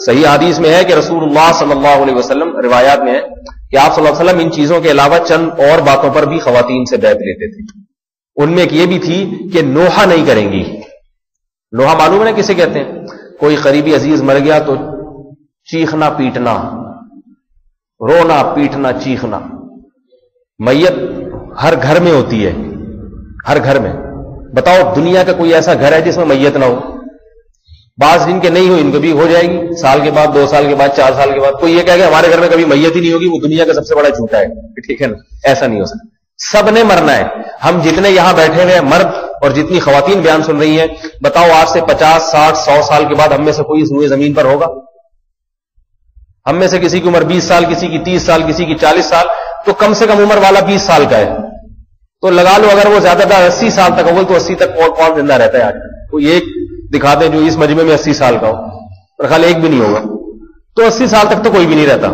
صحیح حدیث میں ہے کہ رسول اللہ صلی اللہ علیہ وسلم، روایات میں ہے کہ آپ صلی اللہ علیہ وسلم ان چیزوں کے علاوہ چند اور باتوں پر بھی خواتین سے بیعت لیتے تھے. ان میں ایک یہ بھی تھی کہ نوحہ نہیں کریں گی. نوحہ معلوم ہے نا کسے کہتے ہیں؟ کوئی قریبی عزیز مر گیا تو چیخنا پیٹنا، رونا پیٹنا چیخنا. میت ہر گھر میں ہوتی ہے، ہر گھر میں. بتاؤ دنیا کا کوئی ایسا گھر ہے جس میں میت نہ ہو؟ بعض جن کے نہیں ہو ان کو بھی ہو جائے گی، سال کے بعد، 2 سال کے بعد، 4 سال کے بعد. کوئی یہ کہے کہ ہمارے گھر میں کبھی میت ہی نہیں ہوگی، وہ دنیا کا سب سے بڑا جھوٹا ہے. ٹھیک ہے نا؟ ایسا نہیں ہو سکتا. سب نے مرنا ہے. ہم جتنے یہاں بیٹھے ہوئے مرد اور جتنی خواتین بیان سن رہی ہیں، بتاؤ آج سے 50، 60، 100 سال کے بعد ہم میں سے کوئی اس روئے زمین پر ہوگا؟ ہم میں سے کسی کی عمر 20 سال، کسی کی 30 سال، کسی کی 40 سال، تو کم سے کم عمر والا 20 سال کا ہے. تو لگا لو اگر وہ زیادہ تر 80 سال تک ہو، تو 80 تک کون زندہ رہتا ہے آج؟ کوئی ایک دکھا دیں جو اس مجمع میں 80 سال کا ہو، اور خیال ایک بھی نہیں ہوگا. تو 80 سال تک تو کوئی بھی نہیں رہتا.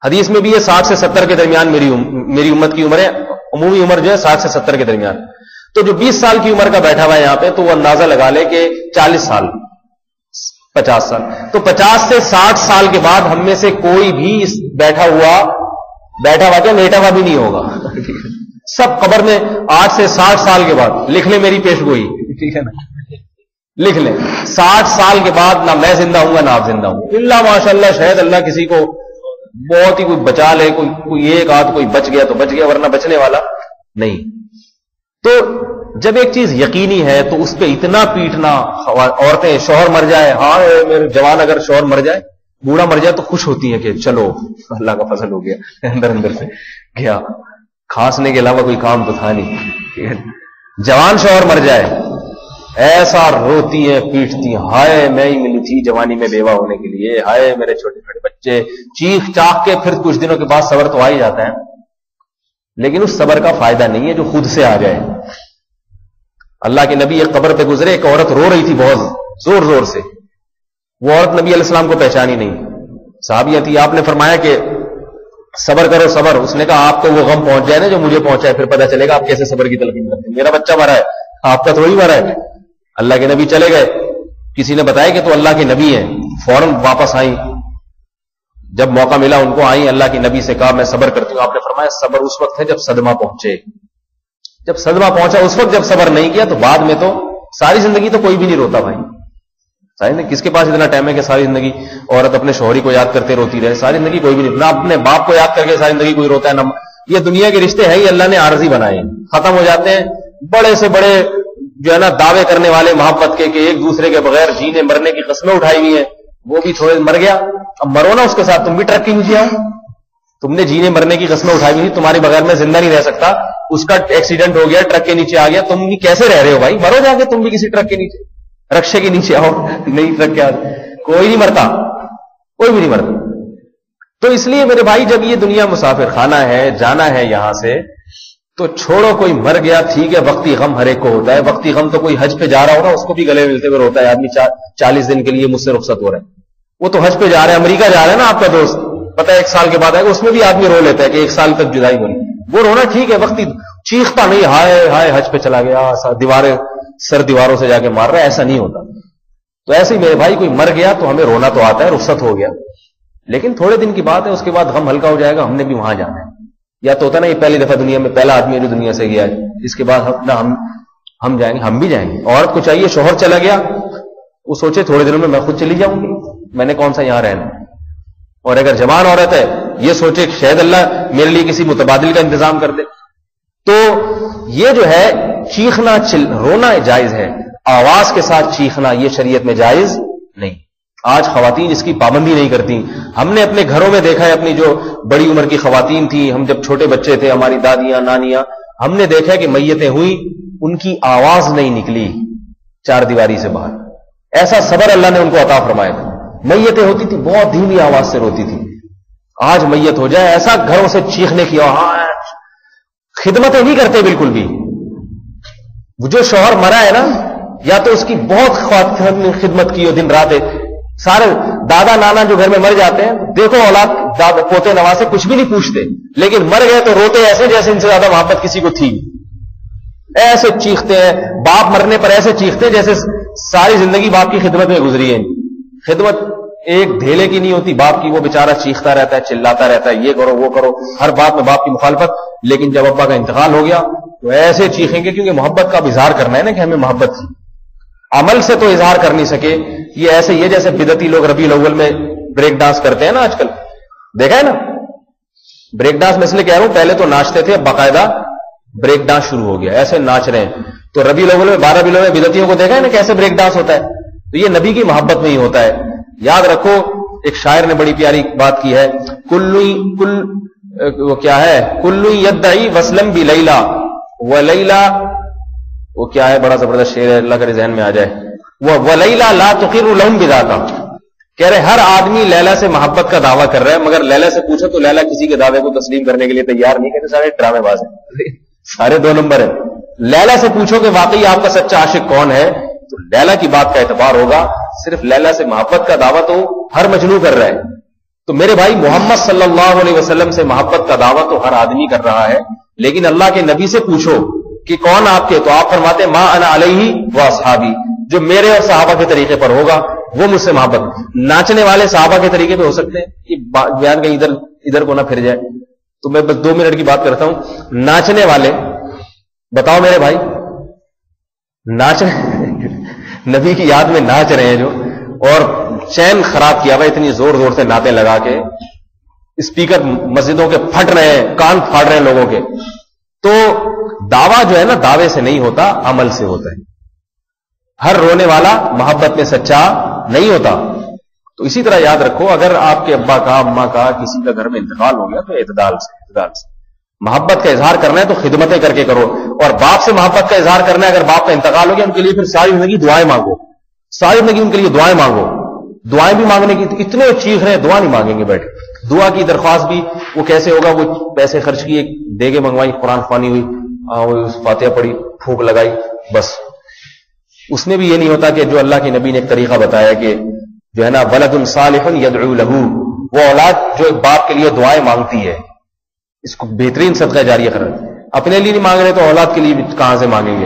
حدیث میں بھی یہ 60 سے 70 کے درمیان میری امت کی عمر ہے. عمومی عمر جو ہے 60 سے 70 کے درمیان. تو جو 20 سال کی عمر کا بیٹھا ہوا ہے یہاں پہ، تو وہ اندازہ لگا لے کہ 40 سال، 50 سال. تو 50 سے 60 سال کے بعد ہم میں سے کوئی بھی بیٹھا ہوا کیا لیٹا ہوا بھی نہیں ہوگا. سب قبر میں 8 سے 60 سال کے بعد. لکھ لیں میری پیش گوئی، ٹھیک ہے نا؟ لکھ لیں 60 سال کے بعد نہ میں زندہ ہوں گا نہ آپ زندہ ہوں. اللہ ماشاء اللہ، شاید اللہ کسی کو بہت ہی کوئی بچا لے، کوئی ایک آدھ کوئی بچ گیا تو بچ گیا، ورنہ بچنے والا نہیں. تو جب ایک چیز یقینی ہے تو اس پہ اتنا پیٹنا. عورتیں شوہر مر جائے، ہاں میرے جوان اگر شوہر مر جائے، بوڑھا مر جائے، تو خوش ہوتی ہیں کہ چلو اللہ کا فضل ہو گیا، اندر سے گیا. کھانسنے کے علاوہ کوئی کام تو تھا نہیں. جوان شوہر مر جائے ایسا روتی ہیں پیٹتی ہیں، ہائے میں ہی ملی تھی جوانی میں بیوہ ہونے کے لیے، ہائے میرے چھوٹے چھوٹے بچے. چیخ چاخ کے پھر کچھ دنوں کے بعد صبر تو آ ہی جاتا ہے، لیکن اس صبر کا فائدہ نہیں ہے جو خود سے آ جائے. اللہ کے نبی ایک قبر پہ گزرے، ایک عورت رو رہی تھی بہت زور زور سے. وہ عورت نبی علیہ السلام کو پہچانی نہیں، صحابیہ تھی. آپ نے فرمایا کہ صبر کرو صبر. اس نے کہا آپ کو وہ غم پہنچ جائے نا جو مجھے پہنچا ہے، پھر پتہ چلے گا آپ کیسے صبر کی تلقین کرتے ہیں. میرا بچہ مرا ہے، آپ کا تھوڑی مرا ہے. اللہ کے نبی چلے گئے، کسی نے بتایا کہ تو اللہ کے نبی ہیں، فوراً واپس آئیں. جب موقع ملا ان کو آئیں، اللہ کے نبی سے کہا میں صبر کرتی ہوں. آپ نے فرمایا صبر اس وقت ہے جب صدمہ پہنچے. جب صدمہ پہنچا اس وقت جب صبر نہیں کیا تو بعد میں تو ساری زندگی تو کوئی بھی نہیں روتا بھائی. کس کے پاس اتنا ٹائم ہے کہ ساری زندگی عورت اپنے شوہری کو یاد کرتے روتی رہے؟ ساری زندگی کوئی بھی نہیں. نہ اپنے باپ کو یاد کر کے ساری زندگی کوئی روتا ہے، نہ یہ دنیا کے رشتے ہیں ہی اللہ نے عارضی بنائے، ختم ہو جاتے ہیں. بڑے سے بڑے جو ہے نا دعوے کرنے والے محبت کے کہ ایک دوسرے کے بغیر جینے مرنے کی قسمیں اٹھائی ہوئی ہیں، وہ بھی تھوڑے مر گیا. اب مرو نا اس کے ساتھ، تم بھی ٹرک کے نیچے آؤ. تم نے جینے مرنے کی قسمیں اٹھائی ہوئی، تمہارے بغیر میں زندہ نہیں رہ سکتا. اس کا ایکسیڈنٹ ہو گیا، ٹرک کے نیچے آ گیا، تم بھی کیسے رہ رہے ہو بھائی؟ مرو جا کے تم بھی کسی ٹرک کے نیچے، رکشے کے نیچے آؤ. نہیں ٹرک کے آگے کوئی نہیں مرتا، کوئی بھی نہیں مرتا. تو اس لیے میرے بھائی جب یہ دنیا مسافر خانہ ہے، جانا ہے یہاں سے، تو چھوڑو. کوئی مر گیا ٹھیک ہے، وقتی غم ہر ایک کو ہوتا ہے. وقتی غم تو کوئی حج پہ جا رہا ہوگا اس کو بھی گلے ملتے ہوئے روتا ہے آدمی. 40 دن کے لیے مجھ سے رخصت ہو رہا ہے، وہ تو حج پہ جا رہا ہے، امریکہ جا رہا ہے نا آپ کا دوست، پتہ ہے 1 سال کے بعد آئے گا، اس میں بھی آدمی رو لیتا ہے کہ 1 سال تک جدائی ہونی. وہ رونا ٹھیک ہے، وقتی چیختا نہیں ہائے ہائے حج پہ چلا گیا، دیواروں سے جا کے مار رہا ہے، ایسا نہیں ہوتا. تو ایسے ہی میرے بھائی کوئی مر گیا تو ہمیں رونا تو آتا ہے، رخصت ہو گیا، لیکن تھوڑے دن کی بات ہے، اس کے بعد غم ہلکا ہو جائے گا. ہم نے بھی وہاں جانا ہے. یا تو ہوتا نا یہ پہلی دفعہ دنیا میں پہلا آدمی ہے جو دنیا سے گیا ہے، اس کے بعد ہم جائیں گے، ہم بھی جائیں گے. عورت کو چاہیے شوہر چلا گیا وہ سوچے تھوڑے دنوں میں خود چلی جاؤں گی، میں نے کون سا یہاں رہنا. اور اگر جوان عورت ہے یہ سوچے کہ شاید اللہ میرے لیے کسی متبادل کا انتظام کر دے. تو یہ جو ہے چیخنا رونا جائز ہے، آواز کے ساتھ چیخنا یہ شریعت میں جائز نہیں. آج خواتین اس کی پابندی نہیں کرتی. ہم نے اپنے گھروں میں دیکھا ہے، اپنی جو بڑی عمر کی خواتین تھی، ہم جب چھوٹے بچے تھے، ہماری دادیاں نانیاں، ہم نے دیکھا کہ میتیں ہوئی، ان کی آواز نہیں نکلی 4 دیواری سے باہر. ایسا صبر اللہ نے ان کو عطا فرمایا تھا. میتیں ہوتی تھی بہت دھیمی آواز سے روتی تھی. آج میت ہو جائے ایسا گھروں سے چیخنے کی آواز، خدمتیں نہیں کرتے بالکل بھی. جو شوہر مرا ہے نا، یا تو اس کی بہت خدمت کی ہو دن رات. سارے دادا نانا جو گھر میں مر جاتے ہیں، دیکھو اولاد پوتے نواسے کچھ بھی نہیں پوچھتے، لیکن مر گئے تو روتے ایسے جیسے ان سے زیادہ محبت کسی کو تھی. ایسے چیختے ہیں. باپ مرنے پر ایسے چیختے ہیں جیسے ساری زندگی باپ کی خدمت میں گزری ہے. خدمت ایک دھیلے کی نہیں ہوتی باپ کی، وہ بیچارہ چیختا رہتا ہے، چلاتا رہتا ہے، یہ کرو وہ کرو، ہر بات میں باپ کی مخالفت. لیکن جب ابا کا انتقال ہو گیا تو ایسے چیخیں گے، کیونکہ محبت کا اظہار کرنا ہے نا کہ ہمیں محبت تھی. عمل سے تو اظہار کر نہیں سکے. یہ ایسے یہ جیسے بدعتی لوگ ربیع الاول میں بریک ڈانس کرتے ہیں نا آج کل، دیکھا ہے نا. بریک ڈانس میں اس لیے کہہ رہا ہوں، پہلے تو ناچتے تھے، باقاعدہ بریک ڈانس شروع ہو گیا، ایسے ناچ رہے ہیں. تو ربیع الاول میں 12 ربیع الاول میں بدعتیوں کو دیکھا ہے نا کیسے بریک ڈانس ہوتا ہے. تو یہ نبی کی محبت میں ہی ہوتا ہے. یاد رکھو ایک شاعر نے بڑی پیاری بات کی ہے، وہ کیا ہے، کل یدعی وصلا بلیلا ولیلا، وہ کیا ہے، بڑا زبردست شعر ہے، اللہ کرے ذہن میں آ جائے. وہ ولیلا لا تقر لهم بذاتا، کہہ رہے ہر آدمی لیلا سے محبت کا دعویٰ کر رہا ہے، مگر لیلا سے پوچھو تو لیلا کسی کے دعوے کو تسلیم کرنے کے لیے تیار نہیں. کہتے سارے ڈرامے باز ہیں، سارے 2 نمبر ہیں. لیلا سے پوچھو کہ واقعی آپ کا سچا عاشق کون ہے، تو لیلا کی بات کا اعتبار ہوگا. صرف لیلا سے محبت کا دعویٰ تو ہر مجنوں کر رہا ہے. تو میرے بھائی محمد صلی اللہ علیہ وسلم سے محبت کا دعویٰ تو ہر آدمی کر رہا ہے، لیکن اللہ کے نبی سے پوچھو کہ کون آپ کے، تو آپ فرماتے ہیں ما انا علیہ و اصحابی، جو میرے اور صحابہ کے طریقے پر ہوگا وہ مجھ سے محبت. ناچنے والے صحابہ کے طریقے پہ ہو سکتے ہیں، یہ بیان کہیں ادھر کو نہ پھر جائے. تو میں بس 2 منٹ کی بات کرتا ہوں. ناچنے والے بتاؤ میرے بھائی، نبی کی یاد میں ناچ رہے ہیں جو، اور چین خراب کیا ہوا اتنی زور زور سے نعتیں لگا کے، اسپیکر مسجدوں کے پھٹ رہے ہیں، کان پھاڑ رہے ہیں لوگوں کے. تو دعویٰ جو ہے نا دعوے سے نہیں ہوتا، عمل سے ہوتا ہے. ہر رونے والا محبت میں سچا نہیں ہوتا. تو اسی طرح یاد رکھو، اگر آپ کے ابا کا اماں کا کسی کا گھر میں انتقال ہو گیا تو اعتدال سے محبت کا اظہار کرنا ہے تو خدمتیں کر کے کرو. اور باپ سے محبت کا اظہار کرنا ہے، اگر باپ کا انتقال ہو گیا ان کے لیے پھر ساری زندگی دعائیں مانگو، ساری زندگی ان کے لیے دعائیں مانگو. دعائیں بھی مانگنے کی اتنے چیخ رہے ہیں، دعا نہیں مانگیں گے بیٹھے. دعا کی درخواست بھی وہ کیسے ہوگا، وہ پیسے خرچ کیے، دیگیں منگوائی، قرآن خوانی ہوئی، فاتحہ پڑھی، پھونک لگائی، بس. اس میں بھی یہ نہیں ہوتا کہ جو اللہ کے نبی نے ایک طریقہ بتایا کہ جو ہے نا ولد صالح یدعو له، وہ اولاد جو باپ کے لیے دعائیں مانگتی ہے، اس کو بہترین صدقہ جاریہ کر رہے. اپنے لیے نہیں مانگ رہے تو اولاد کے لیے بھی کہاں سے مانگیں گے.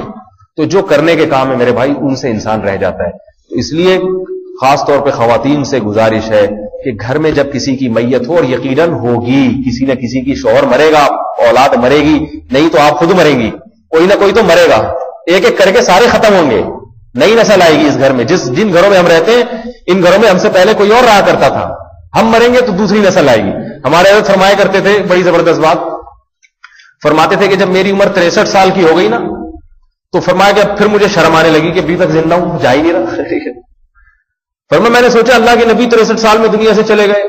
تو جو کرنے کے کام ہے میرے بھائی ان سے انسان رہ جاتا ہے. تو اس لیے خاص طور پہ خواتین سے گزارش ہے کہ گھر میں جب کسی کی میت ہو، اور یقیناً ہوگی، کسی نہ کسی کی شوہر مرے گا، اولاد مرے گی، نہیں تو آپ خود مریں گی، کوئی نہ کوئی تو مرے گا. ایک ایک کر کے سارے ختم ہوں گے، نئی نسل آئے گی اس گھر میں. جن گھروں میں ہم رہتے ہیں ان گھروں میں ہم سے پہلے کوئی اور رہا کرتا تھا، ہم مریں گے تو دوسری نسل آئے گی. ہمارے حضرت فرمایا کرتے تھے، بڑی زبردست بات فرماتے تھے کہ جب میری عمر 63 سال کی ہو گئی نا تو فرمایا کہ اب پھر مجھے شرم آنے لگی کہ ابھی تک زندہ ہوں، جا ہی نہیں رہا. فرمایا میں نے سوچا اللہ کے نبی 63 سال میں دنیا سے چلے گئے،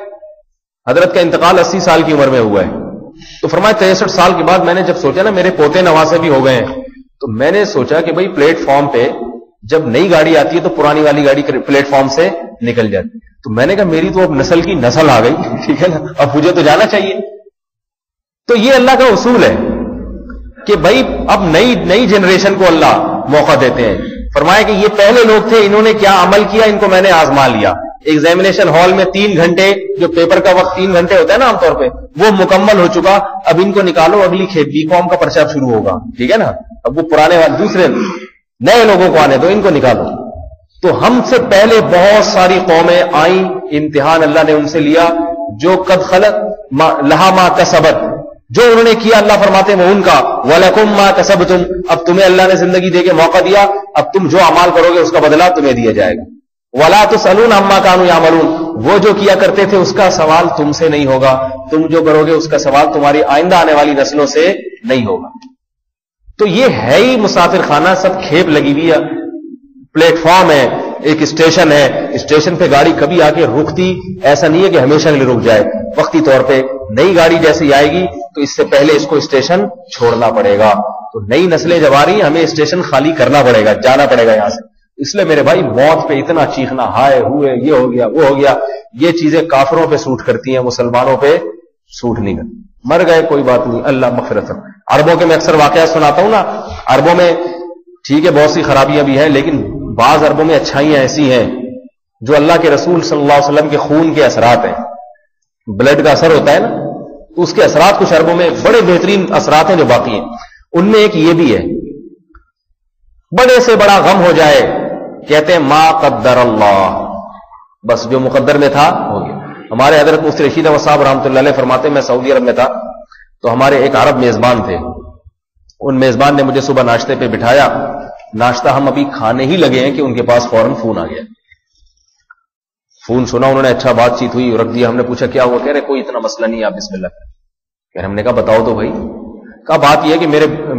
حضرت کا انتقال 80 سال کی عمر میں ہوا ہے. تو فرمایا 63 سال کے بعد میں نے جب سوچا نا میرے پوتے نواسے بھی ہو گئے ہیں، تو میں نے سوچا کہ بھئی پلیٹ فارم پہ جب نئی گاڑی آتی ہے تو پرانی والی گاڑی پلیٹ فارم سے نکل جاتی. تو میں نے کہا میری تو اب نسل کی نسل آ گئی، ٹھیک ہے نا، اب مجھے تو جانا چاہیے. تو یہ اللہ کا اصول ہے کہ بھائی اب نئی جنریشن کو اللہ موقع دیتے ہیں. فرمایا کہ یہ پہلے لوگ تھے، انہوں نے کیا عمل کیا، ان کو میں نے آزما لیا. ایگزامینیشن ہال میں 3 گھنٹے، جو پیپر کا وقت 3 گھنٹے ہوتا ہے نا عام طور پہ، وہ مکمل ہو چکا. اب ان کو نکالو، اگلی بی کام کا پرچہ شروع ہوگا، ٹھیک ہے نا. اب وہ پرانے والے دوسرے نئے لوگوں کو آنے دو، ان کو نکالو. تو ہم سے پہلے بہت ساری قومیں آئیں، امتحان اللہ نے ان سے لیا. جو قد خلت لہا ما کسبت، جو انہوں نے کیا اللہ فرماتے ہیں وہ ان کا. وَلَكُمْ مَا كَسَبْتُمْ، اب تمہیں اللہ نے زندگی دے کے موقع دیا، اب تم جو اعمال کرو گے اس کا بدلہ تمہیں دیا جائے گا. وَلَا تُسْأَلُونَ عَمَّا كَانُوا يَعْمَلُونَ، وہ جو کیا کرتے تھے اس کا سوال تم سے نہیں ہوگا، تم جو کرو گے اس کا سوال تمہاری آئندہ آنے والی نسلوں سے نہیں ہوگا. تو یہ ہے ہی مسافر خانہ، سب کھیپ لگی ہوئی ہے. پلیٹ فارم ہے، ایک اسٹیشن ہے، اسٹیشن پہ گاڑی کبھی آ کے رکتی ایسا نہیں ہے کہ ہمیشہ کے لیے رک جائے. وقتی طور پہ نئی گاڑی جیسے آئے گی تو اس سے پہلے اس کو اسٹیشن چھوڑنا پڑے گا. تو نئی نسلیں جب آ رہی ہیں ہمیں اسٹیشن خالی کرنا پڑے گا، جانا پڑے گا یہاں سے. اس لیے میرے بھائی موت پہ اتنا چیخنا، ہائے ہوئے یہ ہو گیا وہ ہو گیا، یہ چیزیں کافروں پہ سوٹ کرتی ہیں، مسلمانوں پہ سوٹ نہیں کرتی. مر گئے کوئی بات نہیں، اللہ مغفرت کرے. عربوں کے میں اکثر واقعات سناتا ہوں نا، عربوں میں ٹھیک ہے بہت سی خرابیاں بھی ہیں، لیکن بعض عربوں میں اچھائیاں ایسی ہیں جو اللہ کے رسول صلی اللہ علیہ وسلم کے خون کے اثرات ہیں. بلڈ کا اثر ہوتا ہے نا، تو اس کے اثرات کچھ عربوں میں بڑے بہترین اثرات ہیں جو باقی ہیں. ان میں ایک یہ بھی ہے، بڑے سے بڑا غم ہو جائے کہتے ہیں ما قدر اللہ، بس جو مقدر میں تھا ہو گیا. ہمارے حضرت مفتی رشید احمد صاحب رحمۃ اللہ علیہ فرماتے ہیں، میں سعودی عرب میں تھا تو ہمارے ایک عرب میزبان تھے. ان میزبان نے مجھے صبح ناشتے پہ بٹھایا. ناشتہ ہم ابھی کھانے ہی لگے ہیں کہ ان کے پاس فوراً فون آ گیا. فون سنا انہوں نے، اچھا بات چیت ہوئی، رکھ دیا. ہم نے پوچھا کیا ہوا؟ کہہ رہے کوئی اتنا مسئلہ نہیں ہے، آپ بسم اللہ کریں. کہہ رہے ہم نے کہا بتاؤ تو بھائی. کہا بات یہ ہے کہ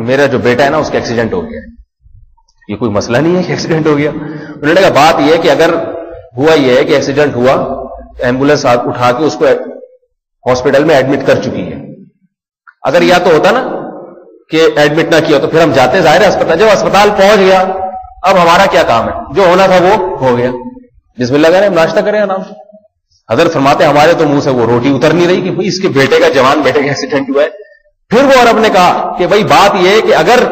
میرا جو بیٹا ہے نا اس کا ایکسیڈنٹ ہو گیا ہے. یہ کوئی مسئلہ نہیں ہے کہ ایکسیڈنٹ ہو گیا. انہوں نے کہا بات یہ ہے کہ اگر ہوا یہ ہے کہ ایکسیڈنٹ ہوا، ایمبولینس اٹھا کے اس کو ہاسپٹل میں ایڈمٹ کر چکی ہے. اگر یا تو ہوتا نا کہ ایڈمٹ نہ کیا تو پھر ہم جاتے ظاہر ہے اسپتال. جب اسپتال پہنچ گیا اب ہمارا کیا کام ہے؟ جو ہونا تھا وہ ہو گیا. بسم اللہ کریں، ہم ناشتہ کریں آرام سے. حضرت فرماتے ہمارے تو منہ سے وہ روٹی اتر نہیں رہی کہ اس کے بیٹے کا، جوان بیٹے کا ایکسیڈنٹ ہوا ہے. پھر وہ عرب نے کہا کہ بھائی بات یہ ہے کہ اگر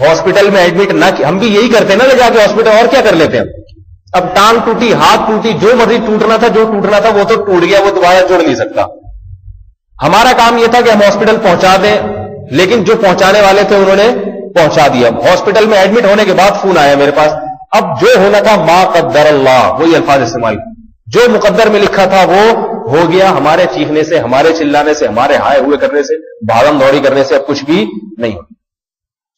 ہاسپٹل میں ایڈمٹ نہ کیا، ہم بھی یہی کرتے ہیں نا لے جا کے ہاسپٹل، اور کیا کر لیتے ہیں. اب ٹانگ ٹوٹی، ہاتھ ٹوٹی، جو مرضی ٹوٹنا تھا، جو ٹوٹنا تھا وہ تو ٹوٹ گیا، وہ دوبارہ جوڑ نہیں سکتا. ہمارا کام یہ تھا کہ ہم ہاسپٹل پہنچا دیں، لیکن جو پہنچانے والے تھے انہوں نے پہنچا دیا. ہاسپٹل میں ایڈمٹ ہونے کے بعد فون آیا میرے پاس. اب جو ہونا تھا ما قدر اللہ، وہی الفاظ استعمال، جو مقدر میں لکھا تھا وہ ہو گیا. ہمارے چیخنے سے، ہمارے چلانے سے، ہمارے ہائے ہوئے کرنے سے، بھاگم دوڑی کرنے سے اب کچھ بھی نہیں ہو.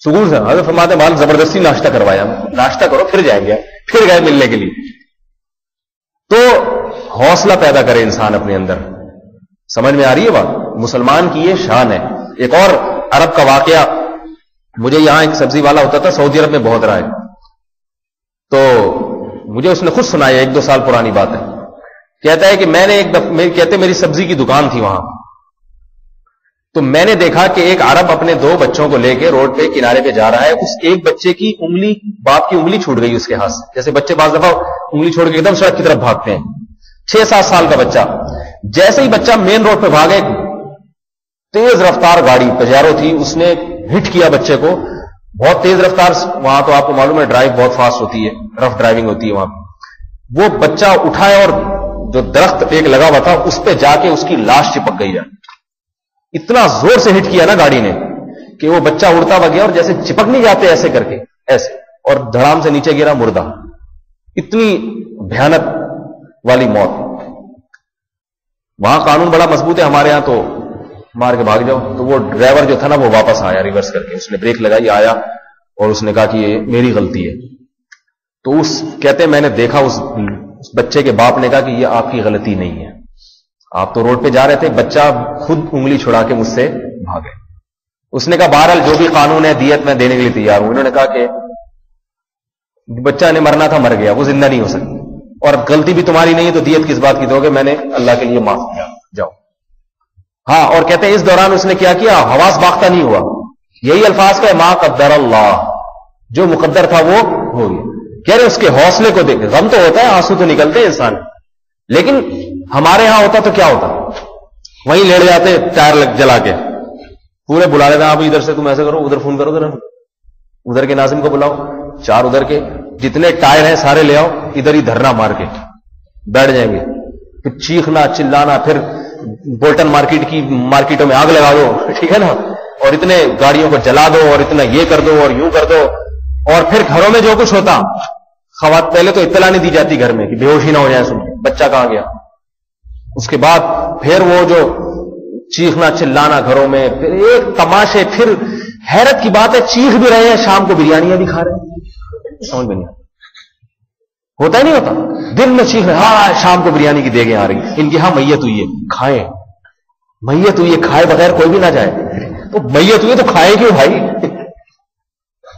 سکون سے حضرت فرماتے مال زبردستی ناشتہ کروایا. ناشتہ کرو پھر جائیں گے. پھر گئے ملنے کے لیے. تو حوصلہ پیدا کرے انسان اپنے اندر. سمجھ میں آ رہی ہے بات؟ مسلمان کی یہ شان ہے. ایک اور عرب کا واقعہ، مجھے یہاں ایک سبزی والا ہوتا تھا سعودی عرب میں بہت رہا ہے، تو مجھے اس نے خود سنایا، 1-2 سال پرانی بات ہے. کہتا ہے کہ میں نے کہتے میری سبزی کی دکان تھی وہاں، تو میں نے دیکھا کہ ایک عرب اپنے 2 بچوں کو لے کے روڈ پہ کنارے پہ جا رہا ہے. اس ایک بچے کی انگلی، باپ کی انگلی چھوٹ گئی اس کے ہاتھ سے. جیسے بچے بعض دفعہ انگلی چھوڑ کے ایک دم سڑک کی طرف بھاگتے ہیں. 6-7 سال کا بچہ. جیسے ہی بچہ مین روڈ پہ بھاگے، تیز رفتار گاڑی پجیرو تھی، اس نے ہٹ کیا بچے کو. بہت تیز رفتار، وہاں تو آپ کو معلوم ہے ڈرائیو بہت فاسٹ ہوتی ہے، رف ڈرائیونگ ہوتی ہے وہاں. وہ بچہ اٹھایا اور جو درخت ایک لگا ہوا تھا اس پہ جا کے اس کی لاش چپک گئی. اتنا زور سے ہٹ کیا نا گاڑی نے کہ وہ بچہ اڑتا ہوا گیا، اور جیسے چپک نہیں جاتے ایسے کر کے ایسے، اور دھڑام سے نیچے گرا مردہ. اتنی بھیانک والی موت. وہاں قانون بڑا مضبوط ہے، ہمارے ہاں تو مار کے بھاگ جاؤ. تو وہ ڈرائیور جو تھا نا وہ واپس آیا ریورس کر کے. اس نے بریک لگائی، آیا اور اس نے کہا کہ یہ میری غلطی ہے. تو کہتے میں نے دیکھا اس بچے کے باپ نے کہا کہ یہ آپ کی غلطی نہیں ہے، آپ تو روڈ پہ جا رہے تھے، بچہ خود انگلی چھڑا کے مجھ سے بھاگے. اس نے کہا بہرحال جو بھی قانون ہے دیت میں دینے کے لیے تیار ہوں. انہوں نے کہا کہ بچہ نے مرنا تھا، مر گیا، وہ زندہ نہیں ہو سکتی، اور غلطی بھی تمہاری نہیں ہے تو دیت کس بات کی دو گے؟ میں نے اللہ کے لیے معاف کیا، جاؤ. ہاں، اور کہتے ہیں اس دوران اس نے کیا کیا؟ حواس باختہ نہیں ہوا. یہی الفاظ کا ما قدر اللہ، جو مقدر تھا وہ ہو گیا. کہہ رہے اس کے حوصلے کو دیکھ. غم تو ہوتا ہے، آنسو تو نکلتے ہیں انسان، لیکن ہمارے ہاں ہوتا تو کیا ہوتا؟ وہیں لیٹ جاتے ٹائر جلا کے، پورے بلا لیتے آپ ادھر سے تم ایسے کرو، ادھر فون کرو، ادھر کے ناظم کو بلاؤ، 4 ادھر کے، جتنے ٹائر ہیں سارے لے آؤ، ادھر ہی دھرنا مار کے بیٹھ جائیں گے. پھر چیخنا چلانا، پھر بولٹن مارکیٹوں میں آگ لگا دو، ٹھیک ہے نا، اور اتنے گاڑیوں کو جلا دو، اور اتنا یہ کر دو اور یوں کر دو. اور پھر گھروں میں جو کچھ ہوتا، خوات پہلے تو اطلاع نہیں دی جاتی گھر میں کہ بے ہوشی نہ ہو جائے، سن بچہ کہاں گیا. اس کے بعد پھر وہ جو چیخنا چلانا گھروں میں، پھر ایک تماشے. پھر حیرت کی بات ہے چیخ بھی رہے ہیں، شام کو بریانیاں بھی کھا رہے ہیں. سمجھ میں نہیں ہوتا ہی نہیں ہوتا. دن میں چیخ رہے، ہاں شام کو بریانی کی دیگیں آ رہی، ان کی ہاں میت ہوئی ہے، کھائیں. میت ہوئی ہے، کھائے بغیر کوئی بھی نہ جائے. تو میت ہوئی ہے تو کھائے کیوں بھائی؟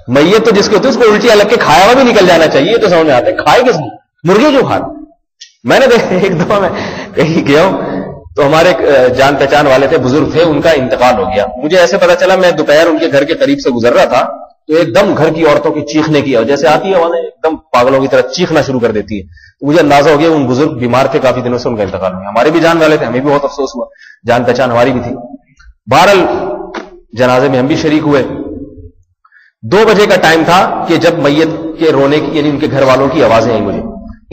میت تو جس کی ہوتی ہے اس کو الٹی الگ کے کھایا ہوا بھی نکل جانا چاہیے. تو سمجھ میں آتا ہے کھائے کس نے؟ مرغی کیوں کھا؟ میں نے دیکھا ایک دفعہ میں کہیں گیا ہوں تو ہمارے جان پہچان والے تھے، بزرگ تھے، ان کا انتقال ہو گیا. مجھے ایسے پتا چلا، میں دوپہر ان کے گھر کے قریب سے گزر رہا تھا تو ایک دم گھر کی عورتوں کی چیخنے کی، اور جیسے آتی ہے ایک دم پاگلوں کی طرح چیخنا شروع کر دیتی ہے. مجھے اندازہ ہو گیا ان بزرگ بیمار تھے کافی دنوں سے، ان کا انتقال ہو گیا. ہمارے بھی جان والے تھے، ہمیں بھی بہت افسوس ہوا، جان پہچان ہماری بھی تھی. بہرحال جنازے میں ہم بھی شریک ہوئے. 2 بجے کا ٹائم تھا کہ جب میت کے رونے کی، یعنی ان کے گھر والوں کی آوازیں آئیں. مجھے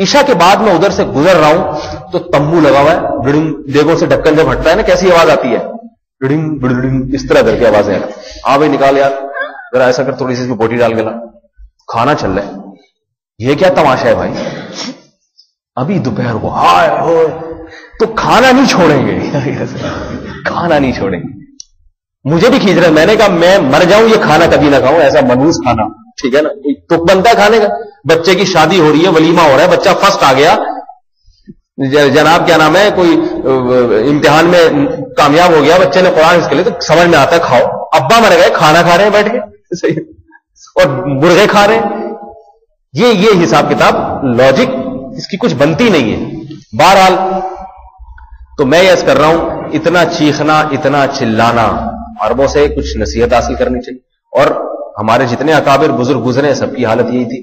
عشاء کے بعد میں ادھر سے گزر رہا ہوں تو تمبو لگا ہوا ہے، ڈڑنگ دیگوں سے ڈھکن جب ہٹتا ہے نا کیسی آواز آتی ہے، ڈڑنگ ڈڑنگ اس طرح کر کے آوازیں آتی. ہاں بھائی نکال یار ذرا، ایسا کر تھوڑی سی اس میں بوٹی ڈال کے لا، کھانا چل رہا ہے. یہ کیا تماشا ہے بھائی؟ ابھی دوپہر کو ہائے ہوئے تو کھانا نہیں چھوڑیں گے کھانا نہیں چھوڑیں گے. مجھے بھی کھینچ رہا ہے, میں نے کہا میں مر جاؤں یہ کھانا کبھی نہ کھاؤں, ایسا منحوس کھانا, ٹھیک ہے نا, تو بنتا ہے کھانے کا. بچے کی شادی ہو رہی ہے, ولیمہ ہو رہا ہے, بچہ فرسٹ آ گیا, جناب کیا نام ہے, کوئی امتحان میں کامیاب ہو گیا, بچے نے قرآن اس کے لیے, تو سمجھ میں آتا ہے کھاؤ. ابا مر گئے, کھانا کھا رہے ہیں بیٹھ کے صحیح, اور مرغے کھا رہے ہیں. یہ حساب کتاب لاجک اس کی کچھ بنتی نہیں ہے. بہرحال تو میں یس کر رہا ہوں, اتنا چیخنا, اتنا چلانا, عربوں سے کچھ نصیحت حاصل کرنی چاہیے. اور ہمارے جتنے اکابر بزرگ گزرے سب کی حالت یہی تھی.